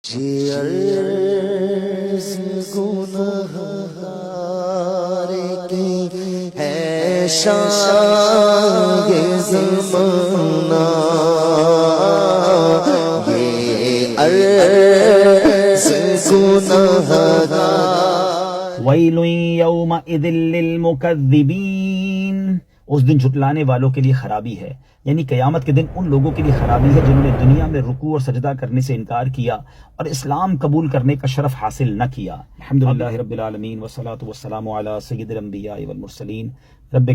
یہ عرض گنہگار کی ہے شان یہ زمانہ، یہ عرض گنہگار۔ ویل یومئذ للمکذبین، اس دن جھٹلانے والوں کے لیے خرابی ہے، یعنی قیامت کے دن ان لوگوں کے لیے خرابی ہے جنہوں نے دنیا میں رکوع اور سجدہ کرنے سے انکار کیا اور اسلام قبول کرنے کا شرف حاصل نہ کیا۔ الحمدللہ رب العالمین والصلاة والسلام علی سید الانبیاء والمرسلین۔ رب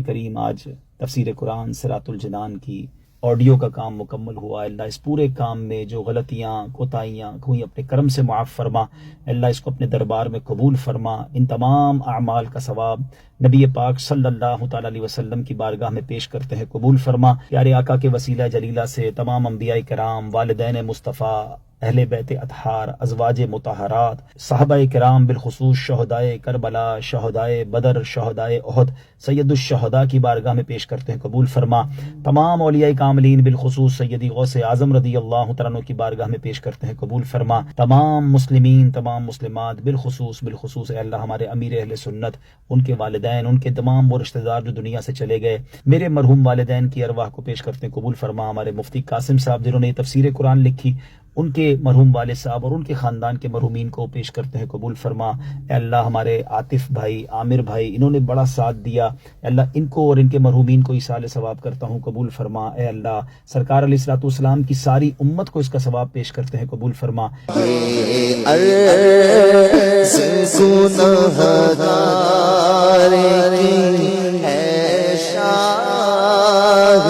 کریم آج تفسیر قرآن صراط الجنان کی آڈیو کا کام مکمل ہوا۔ اللہ اس پورے کام میں جو غلطیاں کوتاہیاں کوئی اپنے کرم سے معاف فرما، اللہ اس کو اپنے دربار میں قبول فرما۔ ان تمام اعمال کا ثواب نبی پاک صلی اللہ تعالی علیہ وسلم کی بارگاہ میں پیش کرتے ہیں، قبول فرما۔ پیارے آقا کے وسیلہ جلیلہ سے تمام انبیاء کرام، والدین مصطفیٰ، اہل بیت اطہار، ازواج مطہرات، صحابہ کرام، بالخصوص شہدائے کربلا، شہدائے بدر، شہدائے احد، سید الشہداء کی بارگاہ میں پیش کرتے ہیں، قبول فرما۔ تمام اولیاء کاملین بالخصوص سیدی غوث اعظم رضی اللہ تعالیٰ عنہ کی بارگاہ میں پیش کرتے ہیں، قبول فرما۔ تمام مسلمین، تمام مسلمات، بالخصوص اے اللہ ہمارے امیر اہل سنت، ان کے والدین، ان کے تمام وہ رشتہ دار جو دنیا سے چلے گئے، میرے مرحوم والدین کی ارواح کو پیش کرتے ہیں، قبول فرما۔ ہمارے مفتی قاسم صاحب جنہوں نے یہ تفسیر قرآن لکھی، ان کے مرحوم والد صاحب اور ان کے خاندان کے مرحومین کو پیش کرتے ہیں، قبول فرما۔ اے اللہ ہمارے عاطف بھائی، عامر بھائی، انہوں نے بڑا ساتھ دیا، اے اللہ ان کو اور ان کے مرحومین کو ایصال ثواب کرتا ہوں، قبول فرما۔ اے اللہ سرکار علیہ الصلوۃ والسلام کی ساری امت کو اس کا ثواب پیش کرتے ہیں، قبول فرما۔ یہ عرض گنہگار کی ہے شان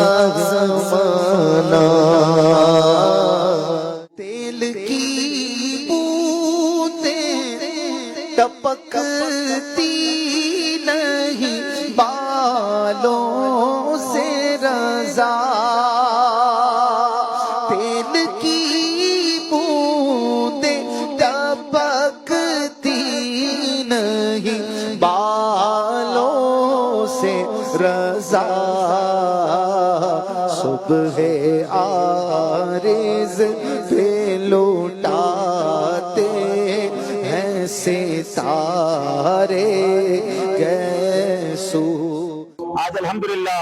زمانہ، ٹپکتی نہیں بالوں سے رضا، تیل کی بوندیں ٹپکتی نہیں بالوں سے رضا، صبح عارض پہ لوٹاتے ستارے کیسو۔ آج الحمدللہ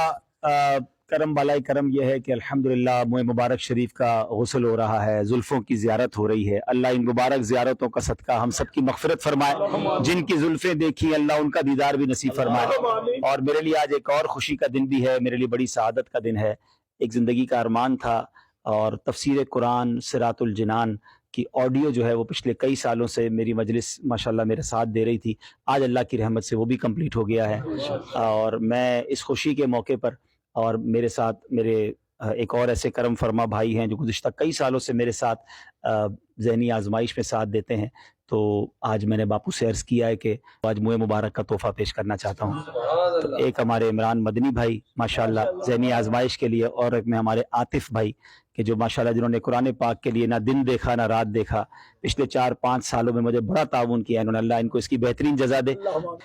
کرم بالائے کرم یہ ہے کہ الحمدللہ موئے مبارک شریف کا غسل ہو رہا ہے، زلفوں کی زیارت ہو رہی ہے۔ اللہ ان مبارک زیارتوں کا صدقہ ہم سب کی مغفرت فرمائے، جن کی زلفیں دیکھی اللہ ان کا دیدار بھی نصیب فرمائے۔ اور میرے لیے آج ایک اور خوشی کا دن بھی ہے، میرے لیے بڑی سعادت کا دن ہے۔ ایک زندگی کا ارمان تھا اور تفسیر قرآن صراط الجنان کی آڈیو جو ہے وہ پچھلے کئی سالوں سے میری مجلس ماشاءاللہ میرے ساتھ دے رہی تھی، آج اللہ کی رحمت سے وہ بھی کمپلیٹ ہو گیا ہے۔ اور میں اس خوشی کے موقع پر اور میرے ساتھ میرے ایک اور ایسے کرم فرما بھائی ہیں جو گزشتہ کئی سالوں سے میرے ساتھ ذہنی آزمائش میں ساتھ دیتے ہیں، تو آج میں نے باپو سے عرض کیا ہے کہ آج موئے مبارک کا تحفہ پیش کرنا چاہتا ہوں۔ تو ایک ہمارے عمران مدنی بھائی ماشاءاللہ ذہنی آزمائش کے لیے، اور ایک میں ہمارے عاطف بھائی کہ جو ماشاءاللہ جنہوں نے قرآن پاک کے لیے نہ دن دیکھا نہ رات دیکھا، پچھلے 4-5 سالوں میں مجھے بڑا تعاون کیا انہوں نے، اللہ ان کو اس کی بہترین جزا دے۔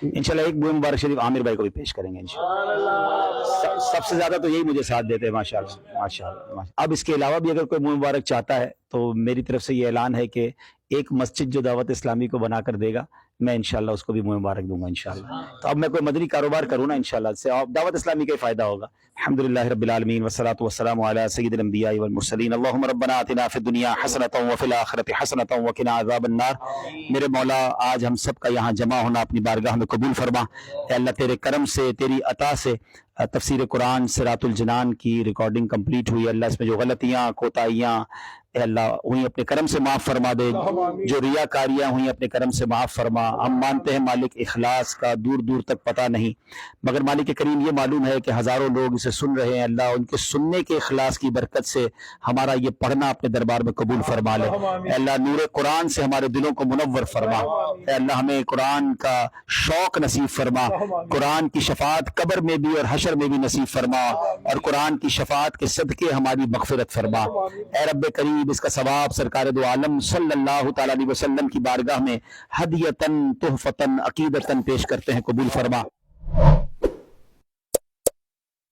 انشاءاللہ ایک موئے مبارک شریف عامر بھائی کو بھی پیش کریں گے انشاءاللہ۔ سب سے زیادہ تو یہی مجھے ساتھ دیتے ہیں ماشاءاللہ ماشاءاللہ۔ اب اس کے علاوہ بھی اگر کوئی موئے مبارک چاہتا ہے تو میری طرف سے یہ اعلان ہے کہ ایک مسجد جو دعوت اسلامی کو بنا کر دے گا، میں انشاءاللہ اس کو بھی موئے مبارک دوں گا انشاءاللہ۔ تو اب میں کوئی مدنی کاروبار کروں نا انشاءاللہ، سے دعوت اسلامی کا ہی فائدہ ہوگا۔ الحمدللہ رب العالمین والصلاة والسلام علی سید الانبیاء والمرسلین۔ اللہم ربنا آتنا فی الدنیا حسنۃ وفی الآخرۃ حسنۃ وقنا عذاب النار۔ میرے مولا آج ہم سب کا یہاں جمع ہونا اپنی بارگاہ میں قبول فرما۔ اے اللہ تیرے کرم سے، تیری عطا سے تفسیر قرآن صراط الجنان کی ریکارڈنگ کمپلیٹ ہوئی، اللہ اس میں جو غلطیاں کوتاہیاں اے اللہ ہوئی اپنے کرم سے معاف فرما دے، جو ریاکاریاں ہوئیں اپنے کرم سے معاف فرما۔ ہم مانتے ہیں مالک اخلاص کا دور دور تک پتہ نہیں، مگر مالک کریم یہ معلوم ہے کہ ہزاروں لوگ اسے سن رہے ہیں، اللہ ان کے سننے کے اخلاص کی برکت سے ہمارا یہ پڑھنا اپنے دربار میں قبول فرما لے۔ اے اللہ نور قرآن سے ہمارے دلوں کو منور فرما، اے اللہ ہمیں قرآن کا شوق نصیب فرما، قرآن کی شفاعت قبر میں بھی اور حشر میں بھی نصیب فرما، اور قرآن کی شفاعت کے صدقے ہماری مغفرت فرما۔ اے رب کریم اس کا ثواب سرکار دو عالم صلی اللہ تعالی علیہ وسلم کی بارگاہ میں ہدیتاً تحفتاً عقیدتاً پیش کرتے ہیں، قبول فرما۔